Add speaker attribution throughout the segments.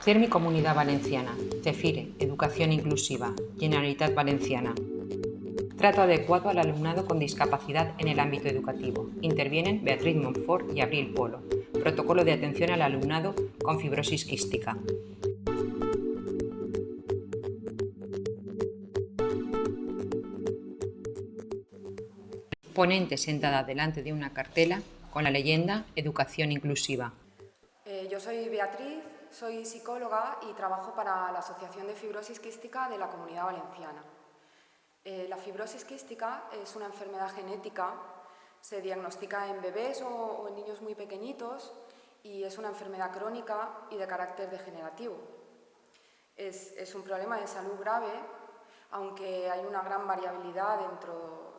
Speaker 1: CERMI Comunidad Valenciana, CEFIRE, Educación Inclusiva, Generalitat Valenciana. Trato adecuado al alumnado con discapacidad en el ámbito educativo. Intervienen Beatriz Montfort y Abril Polo. Protocolo de atención al alumnado con fibrosis quística. Ponente sentada delante de una cartela con la leyenda Educación Inclusiva.
Speaker 2: Yo soy Beatriz, soy psicóloga y trabajo para la Asociación de Fibrosis Quística de la Comunidad Valenciana. La fibrosis quística es una enfermedad genética, se diagnostica en bebés o en niños muy pequeñitos y es una enfermedad crónica y de carácter degenerativo. Es un problema de salud grave, aunque hay una gran variabilidad dentro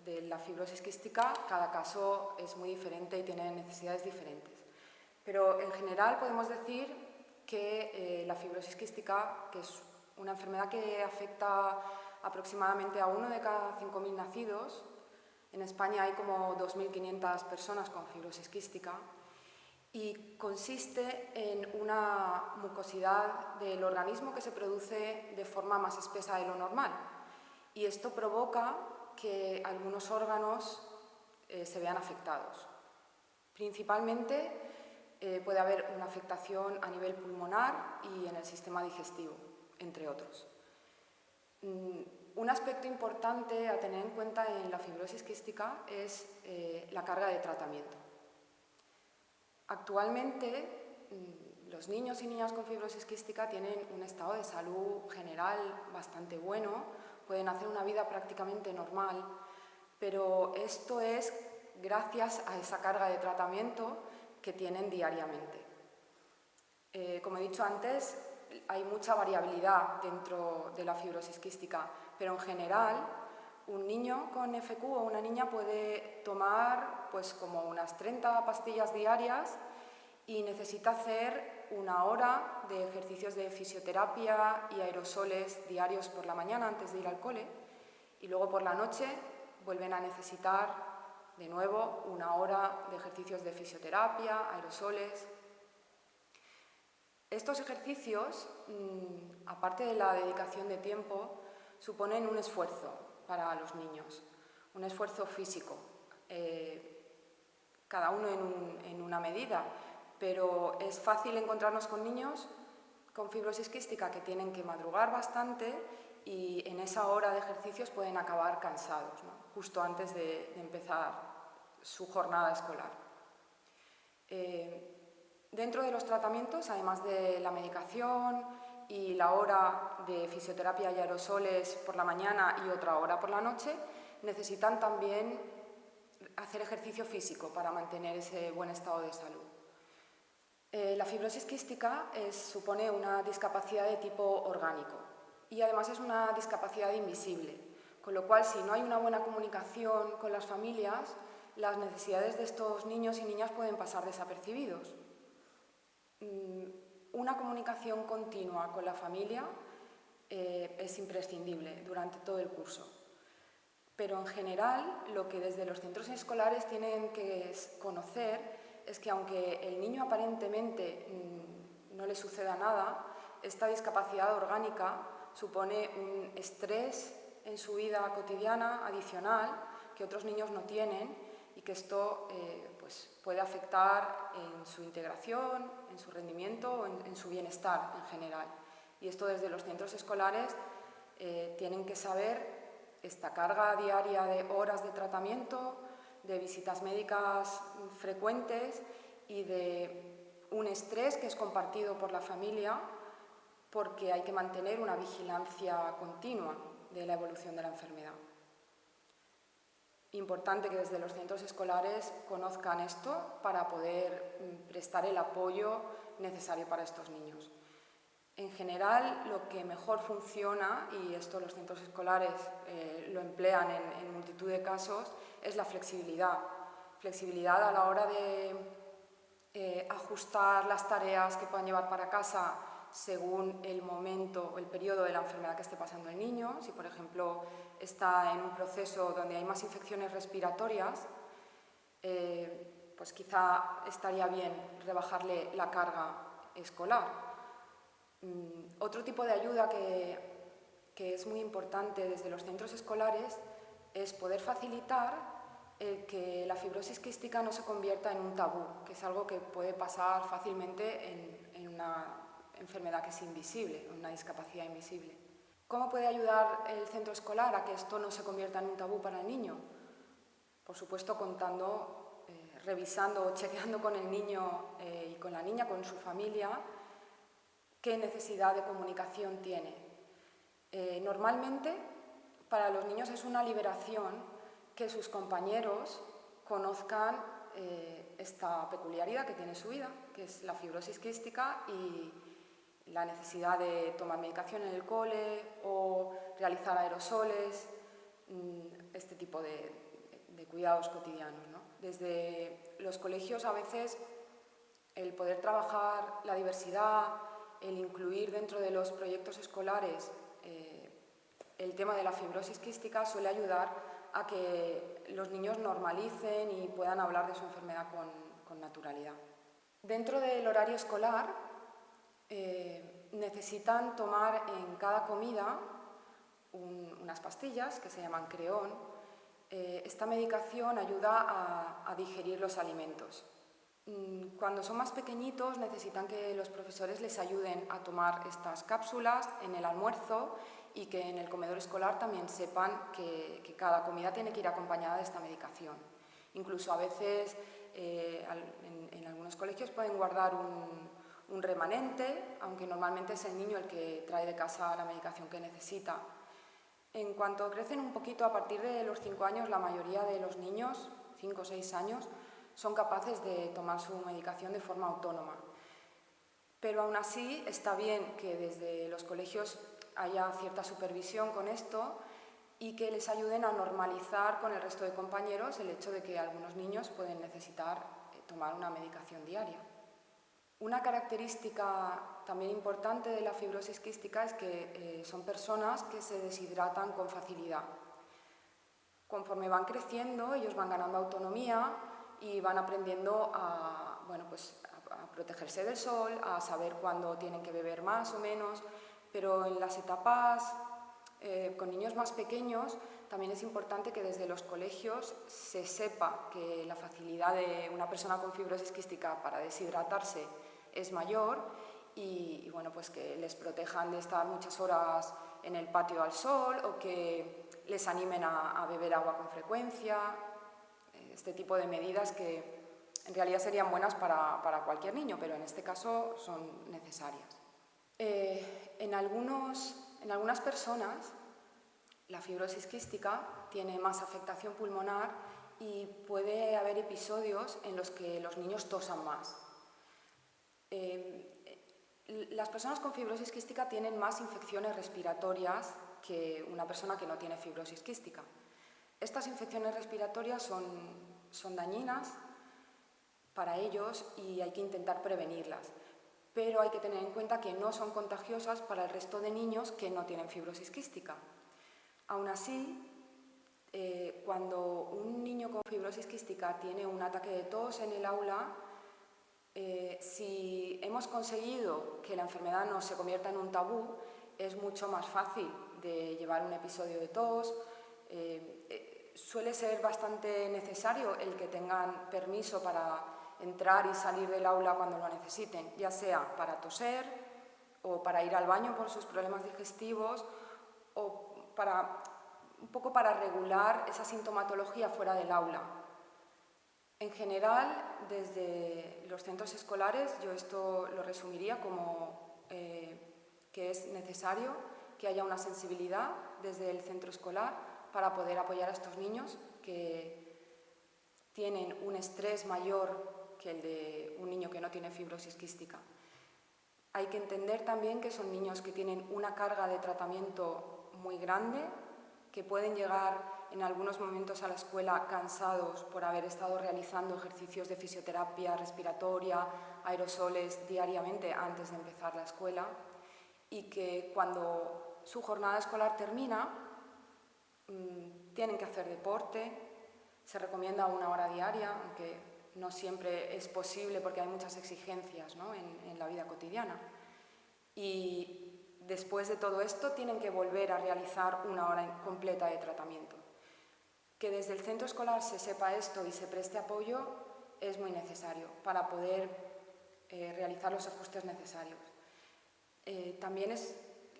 Speaker 2: de la fibrosis quística, cada caso es muy diferente y tiene necesidades diferentes. Pero en general podemos decir que la fibrosis quística, que es una enfermedad que afecta aproximadamente a 1 de cada 5.000 nacidos, en España hay como 2.500 personas con fibrosis quística, y consiste en una mucosidad del organismo que se produce de forma más espesa de lo normal. Y esto provoca que algunos órganos se vean afectados. Principalmente puede haber una afectación a nivel pulmonar y en el sistema digestivo, entre otros. Un aspecto importante a tener en cuenta en la fibrosis quística es la carga de tratamiento. Actualmente, los niños y niñas con fibrosis quística tienen un estado de salud general bastante bueno, pueden hacer una vida prácticamente normal, pero esto es gracias a esa carga de tratamiento que tienen diariamente. Como he dicho antes, hay mucha variabilidad dentro de la fibrosis quística, pero en general un niño con FQ o una niña puede tomar pues como unas 30 pastillas diarias y necesita hacer 1 hora de ejercicios de fisioterapia y aerosoles diarios por la mañana antes de ir al cole, y luego por la noche vuelven a necesitar de nuevo 1 hora de ejercicios de fisioterapia, aerosoles. Estos ejercicios, aparte de la dedicación de tiempo, suponen un esfuerzo para los niños, un esfuerzo físico, cada uno en una medida, pero es fácil encontrarnos con niños con fibrosis quística que tienen que madrugar bastante y en esa hora de ejercicios pueden acabar cansados, ¿no? Justo antes de empezar su jornada escolar. Dentro de los tratamientos, además de la medicación y la hora de fisioterapia y aerosoles por la mañana y otra hora por la noche, necesitan también hacer ejercicio físico para mantener ese buen estado de salud. La fibrosis quística supone una discapacidad de tipo orgánico y además es una discapacidad invisible, con lo cual si no hay una buena comunicación con las familias, las necesidades de estos niños y niñas pueden pasar desapercibidos. Una comunicación continua con la familia es imprescindible durante todo el curso. Pero en general, lo que desde los centros escolares tienen que conocer es que aunque el niño aparentemente no le suceda nada, esta discapacidad orgánica supone un estrés en su vida cotidiana adicional que otros niños no tienen y que esto pues puede afectar en su integración, en su rendimiento o en su bienestar en general. Y esto desde los centros escolares tienen que saber esta carga diaria de horas de tratamiento, de visitas médicas frecuentes y de un estrés que es compartido por la familia porque hay que mantener una vigilancia continua de la evolución de la enfermedad. Importante que desde los centros escolares conozcan esto para poder prestar el apoyo necesario para estos niños. En general, lo que mejor funciona, y esto los centros escolares lo emplean en multitud de casos, es la flexibilidad. Flexibilidad a la hora de ajustar las tareas que puedan llevar para casa según el momento o el periodo de la enfermedad que esté pasando el niño. Si, por ejemplo, está en un proceso donde hay más infecciones respiratorias, pues quizá estaría bien rebajarle la carga escolar. Otro tipo de ayuda que es muy importante desde los centros escolares es poder facilitar el que la fibrosis quística no se convierta en un tabú, que es algo que puede pasar fácilmente en una enfermedad que es invisible, una discapacidad invisible. ¿Cómo puede ayudar el centro escolar a que esto no se convierta en un tabú para el niño? Por supuesto, revisando o chequeando con el niño y con la niña, con su familia, qué necesidad de comunicación tiene. Normalmente, para los niños es una liberación que sus compañeros conozcan esta peculiaridad que tiene su vida, que es la fibrosis quística y la necesidad de tomar medicación en el cole o realizar aerosoles, este tipo de cuidados cotidianos, ¿no? Desde los colegios a veces el poder trabajar la diversidad, el incluir dentro de los proyectos escolares el tema de la fibrosis quística suele ayudar a que los niños normalicen y puedan hablar de su enfermedad con naturalidad. Dentro del horario escolar necesitan tomar en cada comida unas pastillas que se llaman Creón. Esta medicación ayuda a digerir los alimentos. Cuando son más pequeñitos necesitan que los profesores les ayuden a tomar estas cápsulas en el almuerzo y que en el comedor escolar también sepan que cada comida tiene que ir acompañada de esta medicación. Incluso a veces en algunos colegios pueden guardar un remanente, aunque normalmente es el niño el que trae de casa la medicación que necesita. En cuanto crecen un poquito, a partir de los 5 años, la mayoría de los niños, 5 o 6 años, son capaces de tomar su medicación de forma autónoma. Pero aún así está bien que desde los colegios haya cierta supervisión con esto y que les ayuden a normalizar con el resto de compañeros el hecho de que algunos niños pueden necesitar tomar una medicación diaria. Una característica también importante de la fibrosis quística es que son personas que se deshidratan con facilidad. Conforme van creciendo, ellos van ganando autonomía y van aprendiendo a protegerse del sol, a saber cuándo tienen que beber más o menos, pero en las etapas con niños más pequeños también es importante que desde los colegios se sepa que la facilidad de una persona con fibrosis quística para deshidratarse es mayor y pues que les protejan de estar muchas horas en el patio al sol o que les animen a beber agua con frecuencia, este tipo de medidas que en realidad serían buenas para cualquier niño, pero en este caso son necesarias. En algunas personas la fibrosis quística tiene más afectación pulmonar y puede haber episodios en los que los niños tosan más. Las personas con fibrosis quística tienen más infecciones respiratorias que una persona que no tiene fibrosis quística. Estas infecciones respiratorias son dañinas para ellos y hay que intentar prevenirlas, pero hay que tener en cuenta que no son contagiosas para el resto de niños que no tienen fibrosis quística. Aún así, cuando un niño con fibrosis quística tiene un ataque de tos en el aula, si hemos conseguido que la enfermedad no se convierta en un tabú, es mucho más fácil de llevar un episodio de tos. Suele ser bastante necesario el que tengan permiso para entrar y salir del aula cuando lo necesiten, ya sea para toser o para ir al baño por sus problemas digestivos o un poco para regular esa sintomatología fuera del aula. En general, desde los centros escolares, yo esto lo resumiría como que es necesario que haya una sensibilidad desde el centro escolar para poder apoyar a estos niños que tienen un estrés mayor que el de un niño que no tiene fibrosis quística. Hay que entender también que son niños que tienen una carga de tratamiento muy grande, que pueden llegar en algunos momentos a la escuela cansados por haber estado realizando ejercicios de fisioterapia respiratoria, aerosoles diariamente antes de empezar la escuela y que cuando su jornada escolar termina tienen que hacer deporte. Se recomienda 1 hora diaria, aunque no siempre es posible porque hay muchas exigencias, ¿no?, en la vida cotidiana. Y después de todo esto tienen que volver a realizar una hora completa de tratamiento. Que desde el centro escolar se sepa esto y se preste apoyo es muy necesario para poder realizar los ajustes necesarios. También es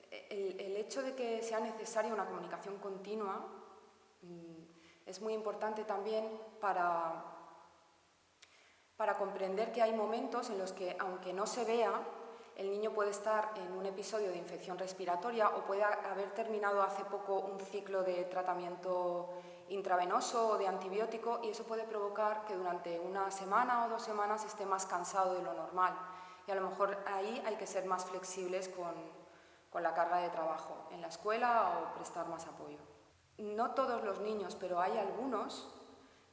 Speaker 2: el hecho de que sea necesaria una comunicación continua es muy importante también para comprender que hay momentos en los que, aunque no se vea, el niño puede estar en un episodio de infección respiratoria o puede haber terminado hace poco un ciclo de tratamiento intravenoso o de antibiótico, y eso puede provocar que durante una semana o 2 semanas esté más cansado de lo normal. Y a lo mejor ahí hay que ser más flexibles con la carga de trabajo en la escuela o prestar más apoyo. No todos los niños, pero hay algunos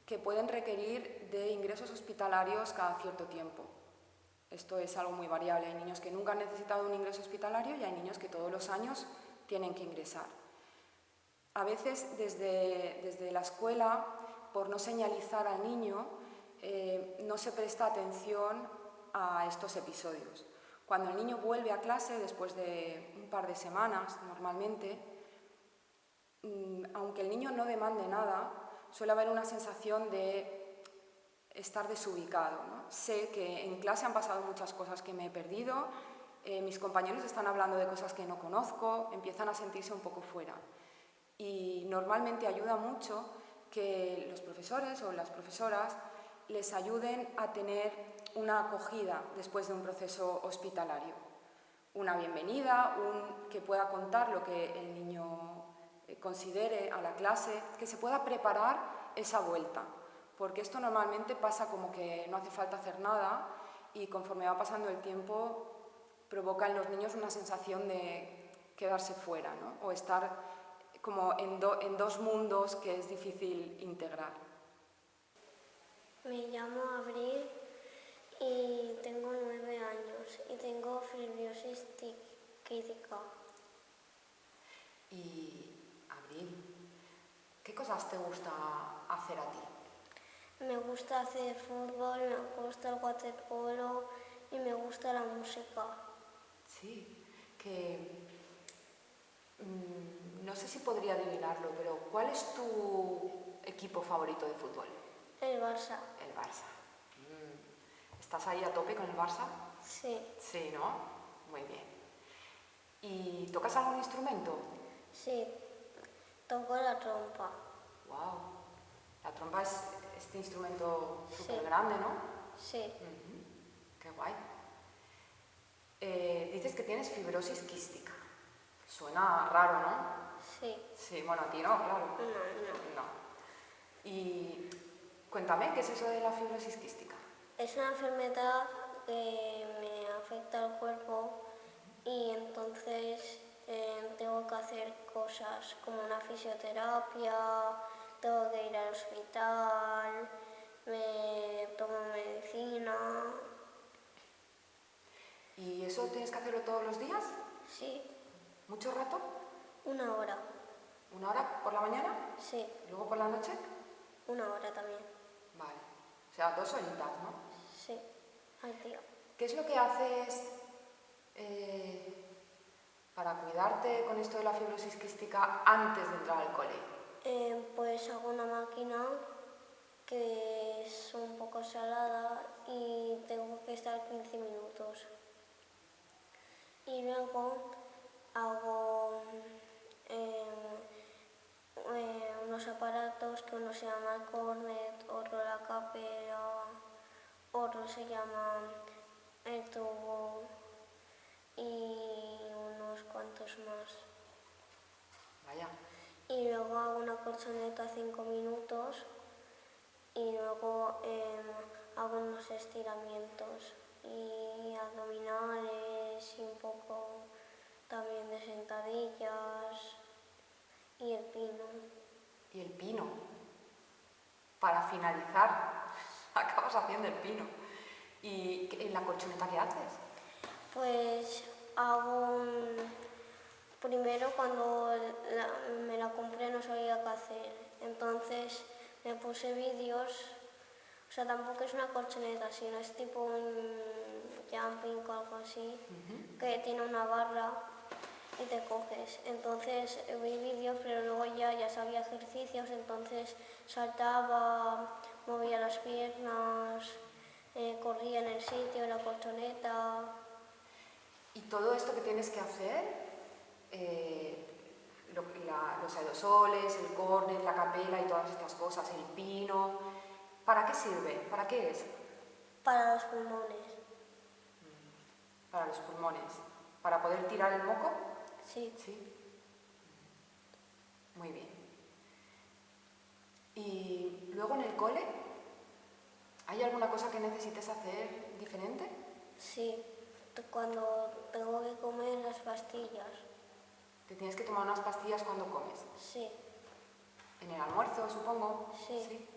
Speaker 2: que pueden requerir de ingresos hospitalarios cada cierto tiempo. Esto es algo muy variable. Hay niños que nunca han necesitado un ingreso hospitalario y hay niños que todos los años tienen que ingresar. A veces desde la escuela, por no señalizar al niño, no se presta atención a estos episodios. Cuando el niño vuelve a clase, después de un par de semanas normalmente, aunque el niño no demande nada, suele haber una sensación de estar desubicado, ¿no? Sé que en clase han pasado muchas cosas que me he perdido, mis compañeros están hablando de cosas que no conozco, empiezan a sentirse un poco fuera. Y normalmente ayuda mucho que los profesores o las profesoras les ayuden a tener una acogida después de un proceso hospitalario. Una bienvenida, que pueda contar lo que el niño considere a la clase, que se pueda preparar esa vuelta, porque esto normalmente pasa como que no hace falta hacer nada y conforme va pasando el tiempo provoca en los niños una sensación de quedarse fuera, ¿no? O estar como en dos mundos que es difícil integrar.
Speaker 3: Me llamo Abril y tengo 9 años y tengo fibrosis quística.
Speaker 2: Y Abril, ¿qué cosas te gusta hacer a ti?
Speaker 3: Me gusta hacer fútbol, me gusta el waterpolo y me gusta la música.
Speaker 2: Sí, que no sé si podría adivinarlo, pero ¿cuál es tu equipo favorito de fútbol?
Speaker 3: El Barça.
Speaker 2: El Barça. ¿Estás ahí a tope con el Barça?
Speaker 3: Sí.
Speaker 2: Sí, ¿no? Muy bien. ¿Y tocas algún instrumento?
Speaker 3: Sí, toco la trompa.
Speaker 2: ¡Wow! La trompa es este instrumento súper grande, ¿no?
Speaker 3: Sí.
Speaker 2: ¡Qué guay! Dices que tienes fibrosis quística. Suena raro, ¿no?
Speaker 3: Sí.
Speaker 2: Sí, bueno, a ti no, claro.
Speaker 3: No.
Speaker 2: Y cuéntame, ¿qué es eso de la fibrosis quística?
Speaker 3: Es una enfermedad que me afecta al cuerpo y entonces tengo que hacer cosas como una fisioterapia, tengo que ir al hospital, me tomo medicina.
Speaker 2: ¿Y eso tienes que hacerlo todos los días?
Speaker 3: Sí.
Speaker 2: ¿Mucho rato?
Speaker 3: 1 hora.
Speaker 2: ¿1 hora por la mañana?
Speaker 3: Sí.
Speaker 2: ¿Y luego por la noche?
Speaker 3: 1 hora también.
Speaker 2: Vale. O sea, 2 horitas, ¿no?
Speaker 3: Sí, al día.
Speaker 2: ¿Qué es lo que haces para cuidarte con esto de la fibrosis quística antes de entrar al cole?
Speaker 3: Pues hago una máquina que es un poco salada y tengo que estar 15 minutos. Y luego hago unos aparatos que uno se llama el cornet, otro la capera, otro se llama el tubo y unos cuantos más.
Speaker 2: Vaya.
Speaker 3: Y luego hago una colchoneta 5 minutos y luego hago unos estiramientos y abdominales y un poco también de sentadillas y el pino.
Speaker 2: ¿Y el pino? Para finalizar, acabas haciendo el pino. ¿Y en la colchoneta qué haces?
Speaker 3: Pues hago primero cuando me la compré no sabía qué hacer, entonces me puse vídeos, o sea tampoco es una colchoneta, sino es tipo jumping o algo así, que tiene una barra y te coges. Entonces vi vídeos, pero luego ya sabía ejercicios, entonces saltaba, movía las piernas, corría en el sitio, en la colchoneta.
Speaker 2: Y todo esto que tienes que hacer, los aerosoles, el córner, la capela y todas estas cosas, el pino, ¿para qué sirve? ¿Para qué es?
Speaker 3: Para los pulmones.
Speaker 2: Para los pulmones. ¿Para poder tirar el moco?
Speaker 3: Sí.
Speaker 2: Sí. Muy bien. Y luego en el cole, ¿hay alguna cosa que necesites hacer diferente?
Speaker 3: Sí, cuando tengo que comer las pastillas.
Speaker 2: ¿Te tienes que tomar unas pastillas cuando comes?
Speaker 3: Sí,
Speaker 2: ¿En el almuerzo, supongo?
Speaker 3: Sí.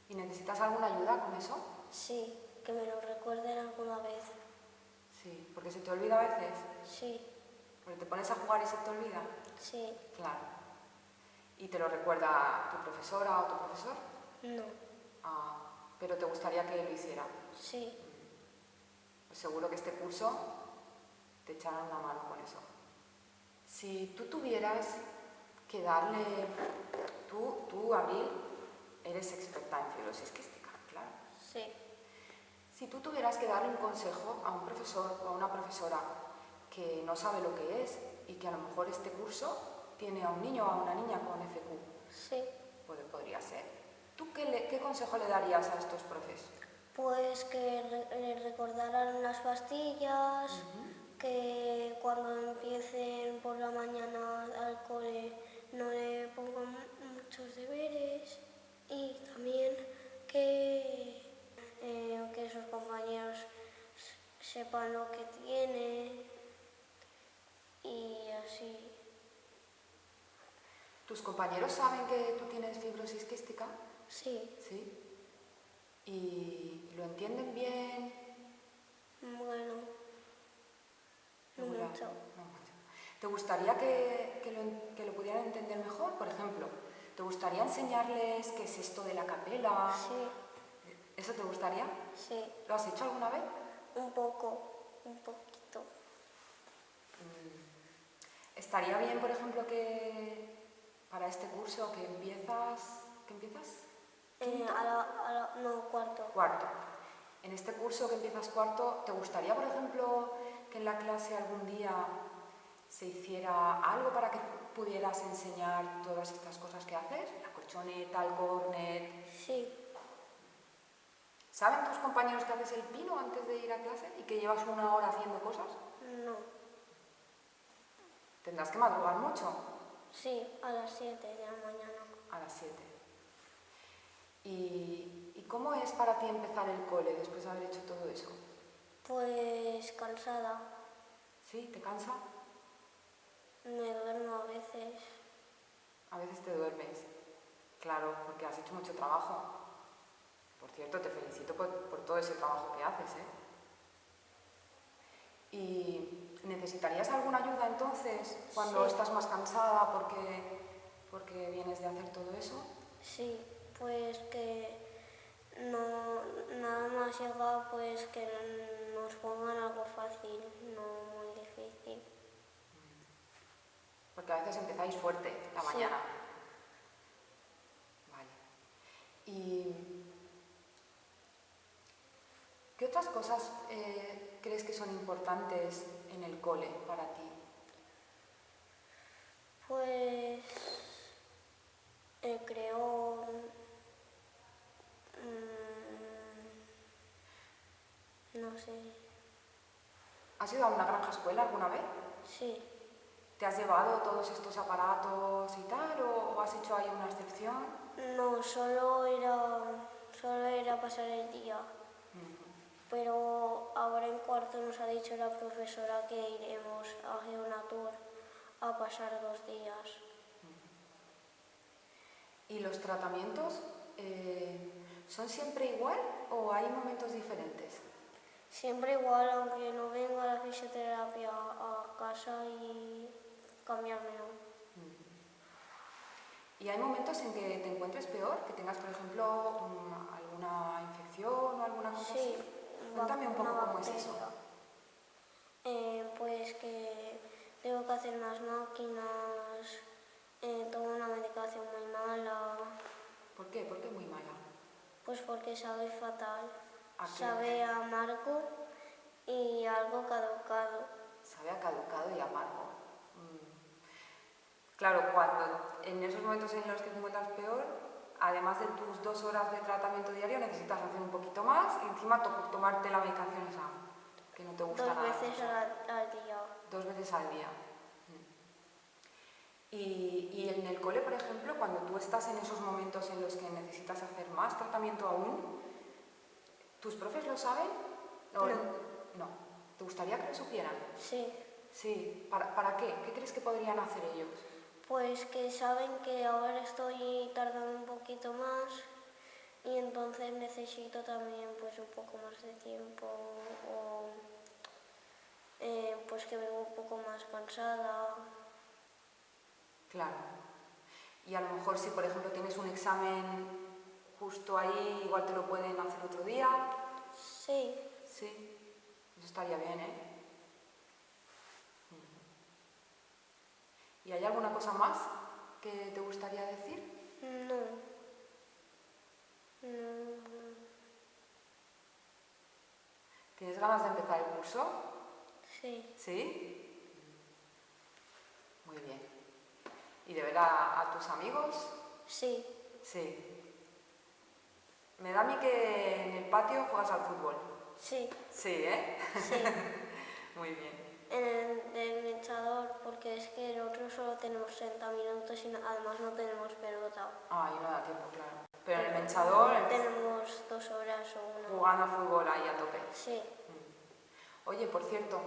Speaker 2: ¿Y necesitas alguna ayuda con eso?
Speaker 3: sí, que me lo recuerden alguna vez.
Speaker 2: Sí, porque se te olvida a veces.
Speaker 3: Sí,
Speaker 2: Porque te pones a jugar y se te olvida.
Speaker 3: sí,
Speaker 2: Claro. ¿Y te lo recuerda tu profesora o tu profesor?
Speaker 3: no,
Speaker 2: Ah, pero te gustaría que lo hiciera.
Speaker 3: sí,
Speaker 2: Pues seguro que este curso te echará una mano con eso. Si tú tuvieras que darle... Tú, Abril, eres experta en fibrosis quística, claro.
Speaker 3: sí.
Speaker 2: Si tú tuvieras que darle un consejo a un profesor o a una profesora que no sabe lo que es y que a lo mejor este curso tiene a un niño o a una niña con FQ,
Speaker 3: Sí,
Speaker 2: podría ser. ¿Tú qué consejo le darías a estos profes?
Speaker 3: pues que le recordaran las pastillas, que cuando empiecen por la mañana al cole no le pongan muchos deberes y también que sus compañeros sepan lo que tiene y así.
Speaker 2: ¿Tus compañeros saben que tú tienes fibrosis quística?
Speaker 3: Sí,
Speaker 2: Sí. ¿Y lo entienden bien?
Speaker 3: bueno, no
Speaker 2: Regular,
Speaker 3: mucho.
Speaker 2: no mucho. ¿Te gustaría que lo pudieran entender mejor? Por ejemplo, ¿te gustaría enseñarles qué es esto de la capela?
Speaker 3: Sí,
Speaker 2: ¿Eso te gustaría?
Speaker 3: sí,
Speaker 2: ¿Lo has hecho alguna vez?
Speaker 3: un poquito.
Speaker 2: Estaría bien, por ejemplo, que para este curso que empiezas... ¿Qué empiezas? ¿Quinto?
Speaker 3: No, cuarto.
Speaker 2: Cuarto. En este curso que empiezas cuarto, ¿te gustaría, por ejemplo, que en la clase algún día se hiciera algo para que pudieras enseñar todas estas cosas que haces? La colchoneta, el cornet...
Speaker 3: Sí,
Speaker 2: ¿Saben tus compañeros que haces el pino antes de ir a clase y que llevas una hora haciendo cosas?
Speaker 3: no.
Speaker 2: Tendrás que madrugar mucho.
Speaker 3: Sí, a las 7 de la mañana.
Speaker 2: A las 7. ¿Y cómo es para ti empezar el cole después de haber hecho todo eso?
Speaker 3: Pues cansada.
Speaker 2: ¿Sí? ¿Te cansa?
Speaker 3: Me duermo a veces.
Speaker 2: A veces te duermes. Claro, porque has hecho mucho trabajo. Por cierto, te felicito por todo ese trabajo que haces, ¿eh? ¿Y necesitarías alguna ayuda entonces cuando
Speaker 3: Sí.
Speaker 2: estás más cansada porque vienes de hacer todo eso?
Speaker 3: Sí, pues que no, nada más llega, pues que nos pongan algo fácil, no muy difícil.
Speaker 2: Porque a veces empezáis fuerte la
Speaker 3: Sí.
Speaker 2: mañana. Vale. ¿Y qué otras cosas crees que son importantes en el cole para ti?
Speaker 3: Pues creo, no sé,
Speaker 2: ¿Has ido a una granja escuela alguna vez?
Speaker 3: sí,
Speaker 2: ¿Te has llevado todos estos aparatos y tal o has hecho ahí una excepción?
Speaker 3: no, solo era pasar el día. Pero ahora en cuarto nos ha dicho la profesora que iremos a Geonatur a pasar 2 días.
Speaker 2: ¿Y los tratamientos son siempre igual o hay momentos diferentes?
Speaker 3: Siempre igual, aunque no venga la fisioterapia a casa y cambiármelo.
Speaker 2: ¿Y hay momentos en que te encuentres peor? ¿Que tengas, por ejemplo, alguna infección o alguna cosa
Speaker 3: Sí,
Speaker 2: así? Cuéntame un poco cómo es eso.
Speaker 3: Pues que tengo que hacer más máquinas, tomo una medicación muy mala.
Speaker 2: ¿Por qué? ¿Por qué muy mala?
Speaker 3: Pues porque sabe fatal.
Speaker 2: ¿A qué?
Speaker 3: Sabe a amargo y algo caducado.
Speaker 2: Sabe a caducado y amargo. Claro, cuando en esos momentos en los que te encuentras peor, además de tus 2 horas de tratamiento diario, necesitas hacer un poquito más y encima tomarte la medicación esa, que no te gusta nada.
Speaker 3: 2 veces al día.
Speaker 2: 2 veces al día. Y en el cole, por ejemplo, cuando tú estás en esos momentos en los que necesitas hacer más tratamiento aún, ¿tus profes lo saben? No. ¿Te gustaría que lo supieran?
Speaker 3: Sí.
Speaker 2: Sí. ¿Para qué? ¿Qué crees que podrían hacer ellos?
Speaker 3: Pues que saben que ahora estoy tardando un poquito más y entonces necesito también pues un poco más de tiempo o pues que vengo un poco más cansada.
Speaker 2: Claro. Y a lo mejor si por ejemplo tienes un examen justo ahí, igual te lo pueden hacer otro día.
Speaker 3: Sí.
Speaker 2: Sí. Eso estaría bien, ¿eh? ¿Y hay alguna cosa más que te gustaría decir?
Speaker 3: No.
Speaker 2: ¿Tienes ganas de empezar el curso?
Speaker 3: Sí.
Speaker 2: ¿Sí? Muy bien. ¿Y de ver a tus amigos?
Speaker 3: Sí.
Speaker 2: Sí. Me da a mí que en el patio juegas al fútbol.
Speaker 3: Sí.
Speaker 2: Sí, ¿eh?
Speaker 3: Sí.
Speaker 2: Muy bien.
Speaker 3: En el mechador, porque es que el otro solo tenemos 60 minutos y además no tenemos pelota.
Speaker 2: Ah, y no da tiempo, claro. Pero en el menchador...
Speaker 3: Tenemos 2 horas o 1.
Speaker 2: Jugando a fútbol ahí a tope.
Speaker 3: Sí.
Speaker 2: Oye, por cierto,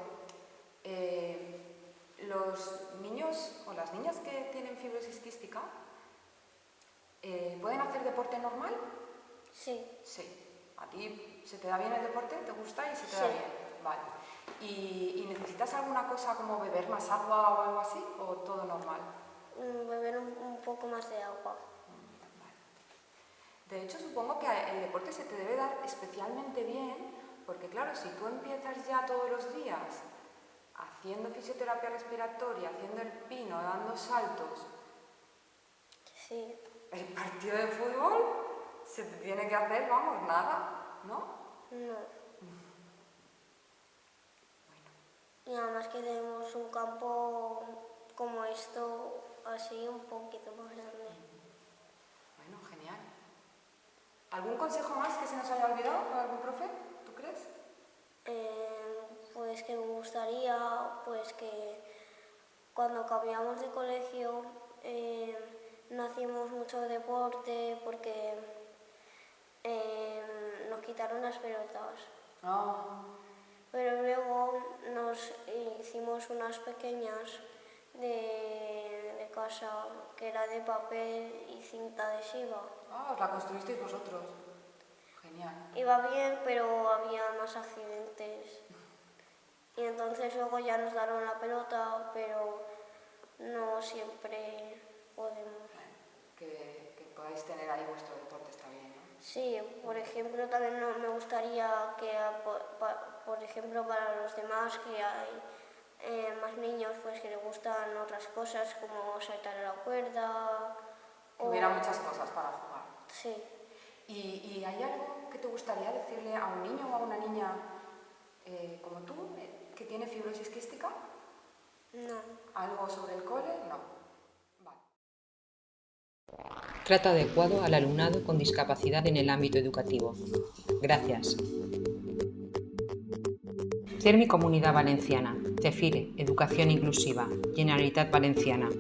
Speaker 2: los niños o las niñas que tienen fibrosis quística, ¿pueden hacer deporte normal?
Speaker 3: Sí.
Speaker 2: Sí. ¿A ti se te da bien el deporte? ¿Te gusta y se te da bien? Vale. ¿Y necesitas alguna cosa como beber más agua o algo así? ¿O todo normal?
Speaker 3: Beber un poco más de agua.
Speaker 2: Vale. De hecho, supongo que el deporte se te debe dar especialmente bien, porque claro, si tú empiezas ya todos los días haciendo fisioterapia respiratoria, haciendo el pino, dando saltos,
Speaker 3: Sí.
Speaker 2: el partido de fútbol se te tiene que hacer, vamos, nada, ¿no?
Speaker 3: No. Y además que tenemos un campo como esto, así un poquito más grande.
Speaker 2: Bueno, genial. ¿Algún consejo más que se nos haya olvidado por algún profe? ¿Tú crees?
Speaker 3: Pues que me gustaría pues que cuando cambiamos de colegio no hacíamos mucho deporte porque nos quitaron las pelotas. Pero luego nos hicimos unas pequeñas de casa que era de papel y cinta adhesiva.
Speaker 2: Os la construisteis vosotros. Genial.
Speaker 3: Iba bien, pero había más accidentes. Y entonces luego ya nos daron la pelota, pero no siempre podemos.
Speaker 2: Que podáis tener ahí vuestro deporte está bien, ¿no?
Speaker 3: Sí, por ejemplo, también me gustaría que, por ejemplo, para los demás que hay más niños pues que les gustan otras cosas como saltar a la cuerda.
Speaker 2: Que hubiera muchas cosas para jugar.
Speaker 3: Sí.
Speaker 2: ¿Y hay algo que te gustaría decirle a un niño o a una niña como tú, que tiene fibrosis quística?
Speaker 3: No.
Speaker 2: ¿Algo sobre el cole? No. Vale.
Speaker 1: Trato adecuado al alumnado con discapacidad en el ámbito educativo. Gracias. CERMI Comunidad Valenciana, CEFIRE, Educación Inclusiva, Generalitat Valenciana.